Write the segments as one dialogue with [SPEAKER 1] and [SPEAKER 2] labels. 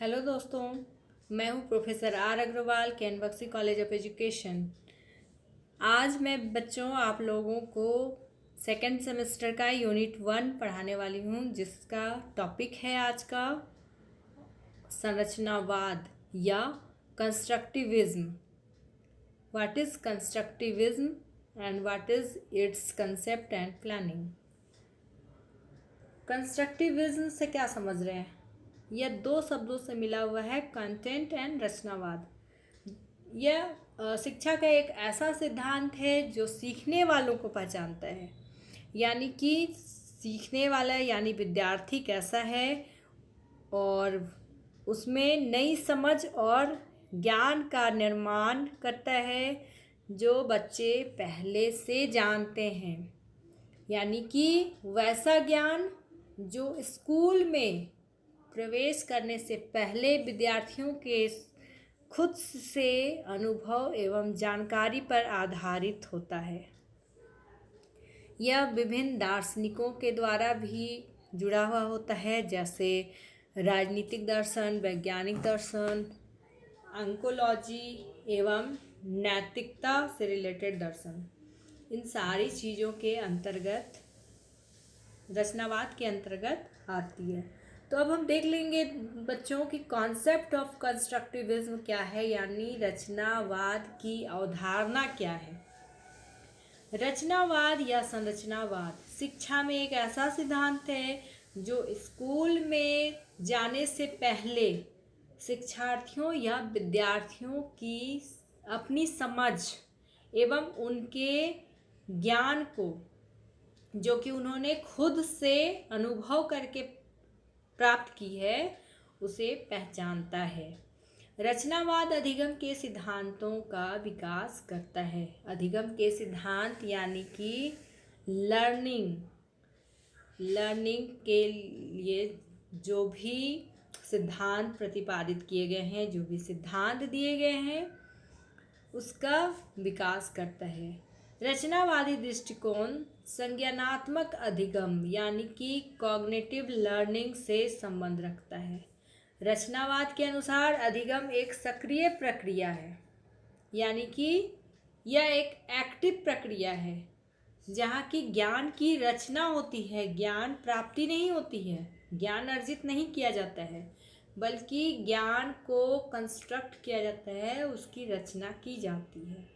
[SPEAKER 1] Hello दोस्तों, मैं हूं प्रोफेसर आर अग्रवाल, कैनबक्सी कॉलेज ऑफ एजुकेशन। आज मैं बच्चों आप लोगों को सेकेंड सेमेस्टर का यूनिट 1 पढ़ाने वाली हूं, जिसका टॉपिक है आज का संरचनावाद या constructivism. What is constructivism and what is it's concept and planning. Constructivism से क्या समझ रहे हैं? यह दो शब्दों से मिला हुआ है, कंटेंट एंड रचनावाद। यह शिक्षा का एक ऐसा सिद्धांत है जो सीखने वालों को पहचानता है, यानी कि सीखने वाला यानी विद्यार्थी कैसा है और उसमें नई समझ और ज्ञान का निर्माण करता है जो बच्चे पहले से जानते हैं, यानी कि वैसा ज्ञान जो स्कूल में प्रवेश करने से पहले विद्यार्थियों के खुद से अनुभव एवं जानकारी पर आधारित होता है। यह विभिन्न दार्शनिकों के द्वारा भी जुड़ा हुआ होता है, जैसे राजनीतिक दर्शन, वैज्ञानिक दर्शन, अंकोलॉजी एवं नैतिकता से रिलेटेड दर्शन। इन सारी चीज़ों के अंतर्गत रचनावाद के अंतर्गत आती है। तो अब हम देख लेंगे बच्चों की कॉन्सेप्ट ऑफ कंस्ट्रक्टिविज्म क्या है, यानी रचनावाद की अवधारणा क्या है। रचनावाद या संरचनावाद शिक्षा में एक ऐसा सिद्धांत है जो स्कूल में जाने से पहले शिक्षार्थियों या विद्यार्थियों की अपनी समझ एवं उनके ज्ञान को, जो कि उन्होंने खुद से अनुभव करके प्राप्त की है, उसे पहचानता है। रचनावाद अधिगम के सिद्धांतों का विकास करता है। अधिगम के सिद्धांत यानी कि लर्निंग के लिए जो भी सिद्धांत प्रतिपादित किए गए हैं, जो भी सिद्धांत दिए गए हैं, उसका विकास करता है। रचनावादी दृष्टिकोण संज्ञानात्मक अधिगम यानी कि कॉग्निटिव लर्निंग से संबंध रखता है। रचनावाद के अनुसार अधिगम एक सक्रिय प्रक्रिया है, यानी कि यह एक एक्टिव प्रक्रिया है जहाँ की ज्ञान की रचना होती है, ज्ञान प्राप्ति नहीं होती है, ज्ञान अर्जित नहीं किया जाता है, बल्कि ज्ञान को कंस्ट्रक्ट किया जाता है, उसकी रचना की जाती है।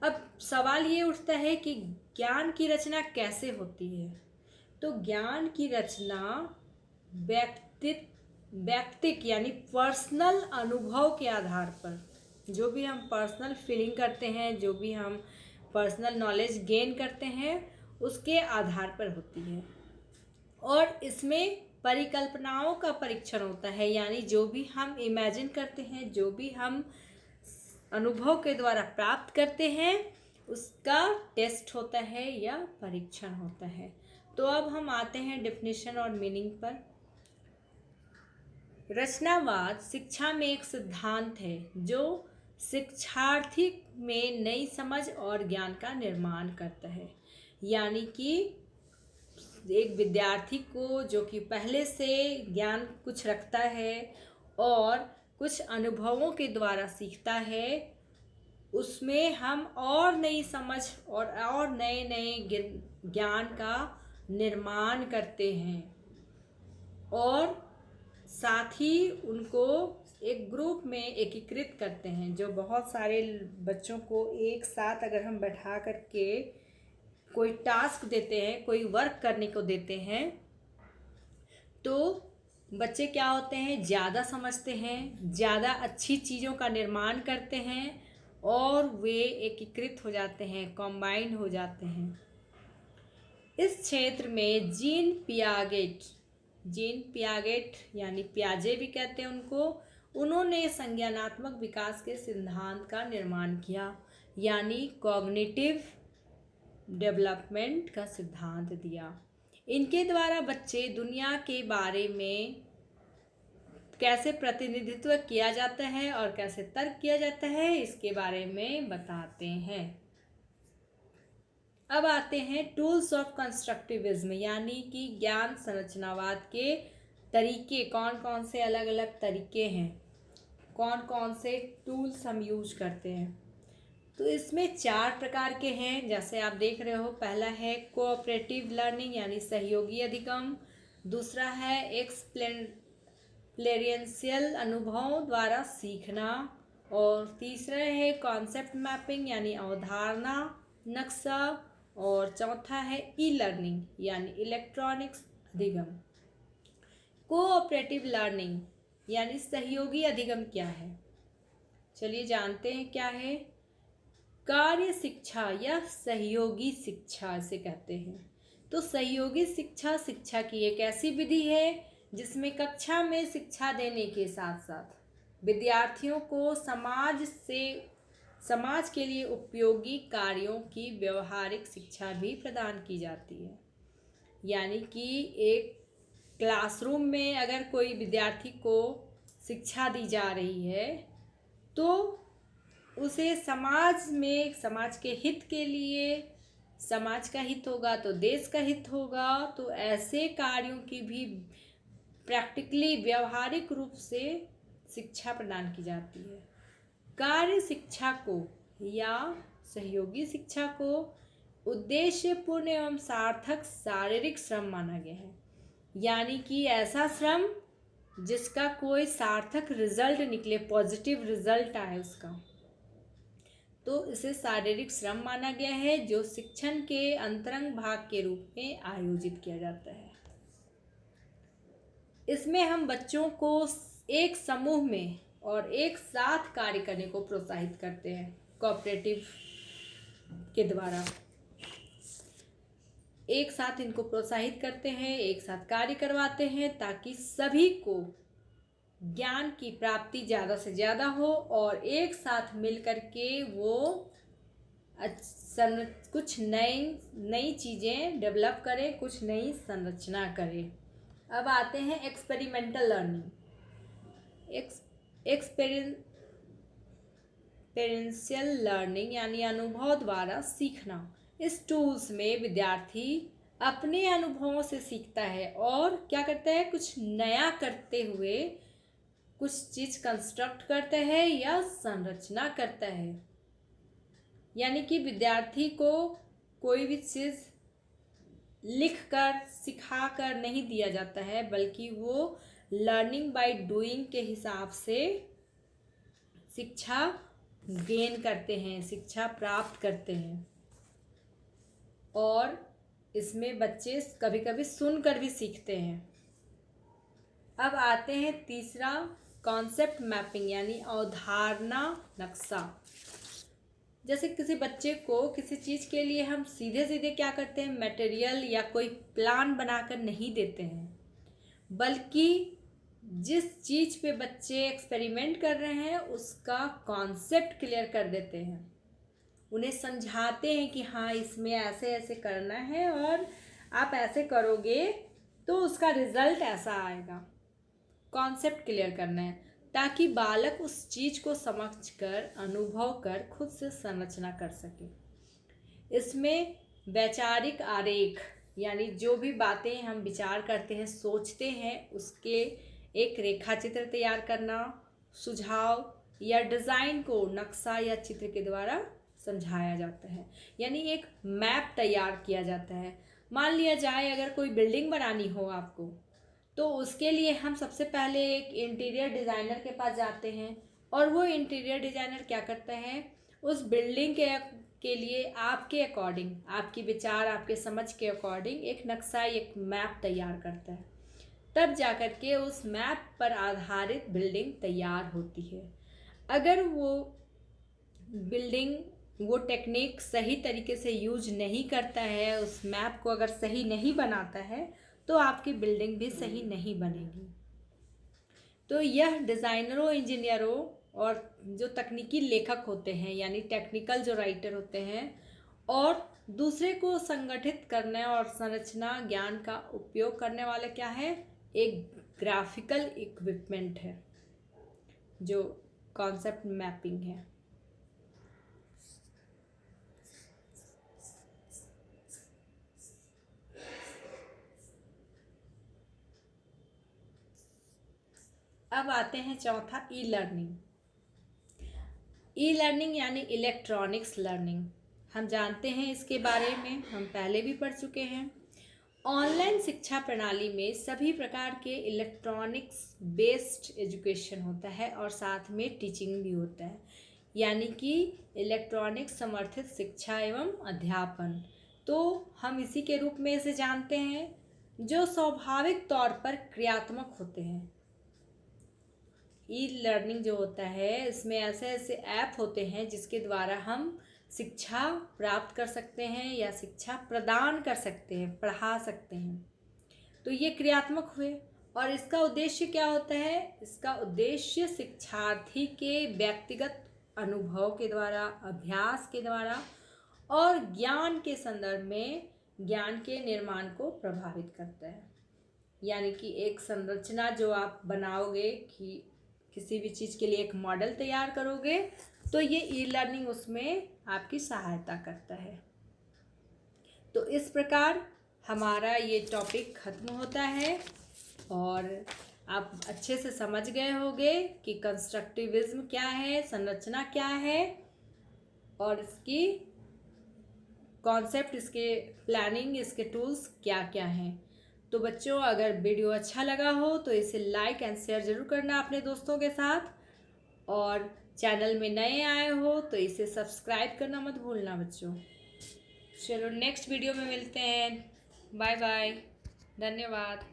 [SPEAKER 1] अब सवाल ये उठता है कि ज्ञान की रचना कैसे होती है। तो ज्ञान की रचना व्यक्तिक यानी पर्सनल अनुभव के आधार पर, जो भी हम पर्सनल फीलिंग करते हैं, जो भी हम पर्सनल नॉलेज गेन करते हैं, उसके आधार पर होती है। और इसमें परिकल्पनाओं का परीक्षण होता है, यानी जो भी हम इमेजिन करते हैं, जो भी हम अनुभव के द्वारा प्राप्त करते हैं, उसका टेस्ट होता है या परीक्षण होता है। तो अब हम आते हैं डेफिनेशन और मीनिंग पर। रचनावाद शिक्षा में एक सिद्धांत है जो शिक्षार्थी में नई समझ और ज्ञान का निर्माण करता है, यानी कि एक विद्यार्थी को, जो कि पहले से ज्ञान कुछ रखता है और कुछ अनुभवों के द्वारा सीखता है, उसमें हम और नई समझ और नए नए ज्ञान का निर्माण करते हैं और साथ ही उनको एक ग्रुप में एकीकृत करते हैं। जो बहुत सारे बच्चों को एक साथ अगर हम बैठा करके कोई टास्क देते हैं, कोई वर्क करने को देते हैं, तो बच्चे क्या होते हैं, ज़्यादा समझते हैं, ज़्यादा अच्छी चीज़ों का निर्माण करते हैं और वे एकीकृत हो जाते हैं, कंबाइंड हो जाते हैं। इस क्षेत्र में जीन पियागेट यानी पियाजे भी कहते हैं उनको, उन्होंने संज्ञानात्मक विकास के सिद्धांत का निर्माण किया, यानी कॉग्निटिव डेवलपमेंट का सिद्धांत दिया। इनके द्वारा बच्चे दुनिया के बारे में कैसे प्रतिनिधित्व किया जाता है और कैसे तर्क किया जाता है, इसके बारे में बताते हैं। अब आते हैं टूल्स ऑफ कंस्ट्रक्टिविज्म, यानी कि ज्ञान संरचनावाद के तरीके, कौन कौन से अलग अलग तरीके हैं, कौन कौन से टूल्स हम यूज करते हैं। तो इसमें 4 प्रकार के हैं, जैसे आप देख रहे हो। पहला है कोऑपरेटिव लर्निंग यानी सहयोगी अधिगम, दूसरा है एक्सप्लेरियंशियल अनुभव द्वारा सीखना, और तीसरा है कॉन्सेप्ट मैपिंग यानी अवधारणा नक्शा, और चौथा है ई लर्निंग यानी इलेक्ट्रॉनिक्स अधिगम। कोऑपरेटिव लर्निंग यानी सहयोगी अधिगम क्या है, चलिए जानते हैं क्या है। कार्य शिक्षा या सहयोगी शिक्षा इसे कहते हैं। तो सहयोगी शिक्षा शिक्षा की एक ऐसी विधि है जिसमें कक्षा में शिक्षा देने के साथ साथ विद्यार्थियों को समाज के लिए उपयोगी कार्यों की व्यवहारिक शिक्षा भी प्रदान की जाती है। यानी कि एक क्लासरूम में अगर कोई विद्यार्थी को शिक्षा दी जा रही है तो उसे समाज के हित के लिए, समाज का हित होगा तो देश का हित होगा, तो ऐसे कार्यों की भी प्रैक्टिकली व्यवहारिक रूप से शिक्षा प्रदान की जाती है। कार्य शिक्षा को या सहयोगी शिक्षा को उद्देश्यपूर्ण एवं सार्थक शारीरिक श्रम माना गया है। यानी कि ऐसा श्रम जिसका कोई सार्थक रिजल्ट निकले, पॉजिटिव रिजल्ट आए उसका, तो इसे शारीरिक श्रम माना गया है, जो शिक्षण के अंतरंग भाग के रूप में आयोजित किया जाता है। इसमें हम बच्चों को एक समूह में और एक साथ कार्य करने को प्रोत्साहित करते हैं। कोऑपरेटिव के द्वारा एक साथ इनको प्रोत्साहित करते हैं, एक साथ कार्य करवाते हैं, ताकि सभी को ज्ञान की प्राप्ति ज़्यादा से ज़्यादा हो और एक साथ मिलकर के वो कुछ नई चीज़ें डेवलप करें, कुछ नई संरचना करें। अब आते हैं एक्सपेरिमेंटल लर्निंग। एक्सपेरिएंशियल लर्निंग यानी अनुभव द्वारा सीखना। इस टूल्स में विद्यार्थी अपने अनुभवों से सीखता है और क्या करता है, कुछ नया करते हुए कुछ चीज़ कंस्ट्रक्ट करता है या संरचना करता है। यानी कि विद्यार्थी को कोई भी चीज़ लिख कर सिखा कर नहीं दिया जाता है, बल्कि वो लर्निंग बाय डूइंग के हिसाब से शिक्षा गेन करते हैं, शिक्षा प्राप्त करते हैं। और इसमें बच्चे कभी कभी सुनकर भी सीखते हैं। अब आते हैं तीसरा, कॉन्सेप्ट मैपिंग यानी अवधारणा नक्शा। जैसे किसी बच्चे को किसी चीज़ के लिए हम सीधे सीधे क्या करते हैं, मटेरियल या कोई प्लान बनाकर नहीं देते हैं, बल्कि जिस चीज़ पे बच्चे एक्सपेरिमेंट कर रहे हैं उसका कॉन्सेप्ट क्लियर कर देते हैं। उन्हें समझाते हैं कि हाँ इसमें ऐसे ऐसे करना है और आप ऐसे करोगे तो उसका रिजल्ट ऐसा आएगा। कॉन्सेप्ट क्लियर करना है ताकि बालक उस चीज़ को समझकर, अनुभव कर खुद से संरचना कर सके। इसमें वैचारिक आरेख यानी जो भी बातें हम विचार करते हैं, सोचते हैं, उसके एक रेखा चित्र तैयार करना, सुझाव या डिज़ाइन को नक्शा या चित्र के द्वारा समझाया जाता है। यानी एक मैप तैयार किया जाता है। मान लिया जाए अगर कोई बिल्डिंग बनानी हो आपको, तो उसके लिए हम सबसे पहले एक इंटीरियर डिज़ाइनर के पास जाते हैं और वो इंटीरियर डिज़ाइनर क्या करता है, उस बिल्डिंग के लिए आपके अकॉर्डिंग, आपकी विचार, आपके समझ के अकॉर्डिंग एक नक्शा, एक मैप तैयार करता है। तब जाकर के उस मैप पर आधारित बिल्डिंग तैयार होती है। अगर वो टेक्निक सही तरीके से यूज नहीं करता है, उस मैप को अगर सही नहीं बनाता है, तो आपकी बिल्डिंग भी सही नहीं बनेगी। तो यह डिज़ाइनरों, इंजीनियरों और जो तकनीकी लेखक होते हैं यानी टेक्निकल जो राइटर होते हैं, और दूसरे को संगठित करने और संरचना ज्ञान का उपयोग करने वाला क्या है, एक ग्राफिकल इक्विपमेंट है जो कॉन्सेप्ट मैपिंग है। अब आते हैं चौथा, ई लर्निंग। ई लर्निंग यानी इलेक्ट्रॉनिक्स लर्निंग। हम जानते हैं इसके बारे में, हम पहले भी पढ़ चुके हैं। ऑनलाइन शिक्षा प्रणाली में सभी प्रकार के इलेक्ट्रॉनिक्स बेस्ड एजुकेशन होता है और साथ में टीचिंग भी होता है, यानी कि इलेक्ट्रॉनिक्स समर्थित शिक्षा एवं अध्यापन। तो हम इसी के रूप में इसे जानते हैं, जो स्वाभाविक तौर पर क्रियात्मक होते हैं। ई लर्निंग जो होता है, इसमें ऐसे ऐसे ऐप होते हैं जिसके द्वारा हम शिक्षा प्राप्त कर सकते हैं या शिक्षा प्रदान कर सकते हैं, पढ़ा सकते हैं। तो ये क्रियात्मक हुए। और इसका उद्देश्य क्या होता है? इसका उद्देश्य शिक्षार्थी के व्यक्तिगत अनुभव के द्वारा, अभ्यास के द्वारा और ज्ञान के संदर्भ में ज्ञान के निर्माण को प्रभावित करता है। यानी कि एक संरचना जो आप बनाओगे, कि किसी भी चीज़ के लिए एक मॉडल तैयार करोगे, तो ये ई लर्निंग उसमें आपकी सहायता करता है। तो इस प्रकार हमारा ये टॉपिक खत्म होता है और आप अच्छे से समझ गए होंगे कि कंस्ट्रक्टिविज्म क्या है, संरचना क्या है और इसकी कॉन्सेप्ट, इसके प्लानिंग, इसके टूल्स क्या क्या हैं। तो बच्चों, अगर वीडियो अच्छा लगा हो तो इसे लाइक एंड शेयर ज़रूर करना अपने दोस्तों के साथ, और चैनल में नए आए हो तो इसे सब्सक्राइब करना मत भूलना बच्चों। चलो नेक्स्ट वीडियो में मिलते हैं। बाय बाय, धन्यवाद।